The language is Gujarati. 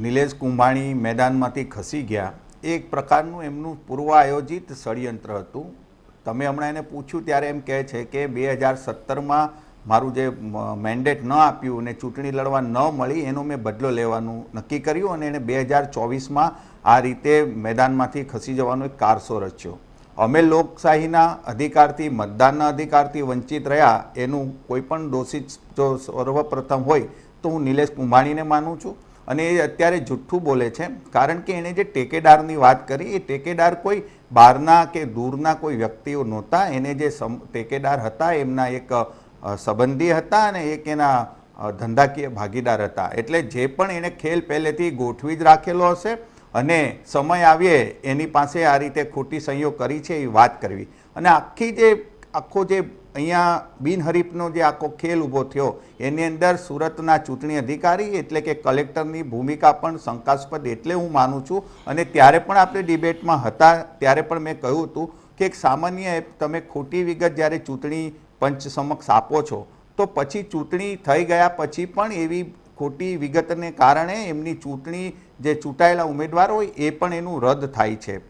નિલેશ કુંભાણી મેદાનમાંથી ખસી ગયા એ એક પ્રકારનું એમનું પૂર્વ આયોજિત ષડયંત્ર હતું. તમે હમણાં એને પૂછ્યું ત્યારે એમ કહે છે કે 2017માં મારું જે મેન્ડેટ ન આપ્યું અને ચૂંટણી લડવા ન મળી એનો મેં બદલો લેવાનું નક્કી કર્યું અને એણે 2024માં આ રીતે મેદાનમાંથી ખસી જવાનો એક કારસો રચ્યો. અમે લોકશાહીના અધિકારથી મતદાનના અધિકારથી વંચિત રહ્યા એનું કોઈ પણ દોષિત જો સર્વપ્રથમ હોય તો હું નિલેશ કુંભાણીને માનું છું. અને એ અત્યારે જુઠ્ઠું બોલે છે કારણ કે એણે જે ટેકેદારની વાત કરી એ ટેકેદાર કોઈ બહારના કે દૂરના કોઈ વ્યક્તિઓ નહોતા. એને જે ટેકેદાર હતા એમના એક સંબંધી હતા અને એક એના ધંધાકીય ભાગીદાર હતા. એટલે જે પણ એણે ખેલ પહેલેથી ગોઠવી જ રાખેલો હશે અને સમય આવીએ એની પાસે આ રીતે ખોટી સહીઓ કરી છે એ વાત કરવી. અને આખો જે અહીંયા બિનહરીફનો જે આખો ખેલ ઊભો થયો એની અંદર સુરતના ચૂંટણી અધિકારી એટલે કે કલેક્ટરની ભૂમિકા પણ શંકાસ્પદ એટલે હું માનું છું. અને ત્યારે પણ આપણે ડિબેટમાં હતા ત્યારે પણ મેં કહ્યું હતું કે એક સામાન્ય તમે ખોટી વિગત જ્યારે ચૂંટણી પંચ સમક્ષ આપો છો તો પછી ચૂંટણી થઈ ગયા પછી પણ એવી ખોટી વિગતને કારણે એમની ચૂંટણી જે ચૂંટાયેલા ઉમેદવાર હોય એ પણ એનું રદ થાય છે.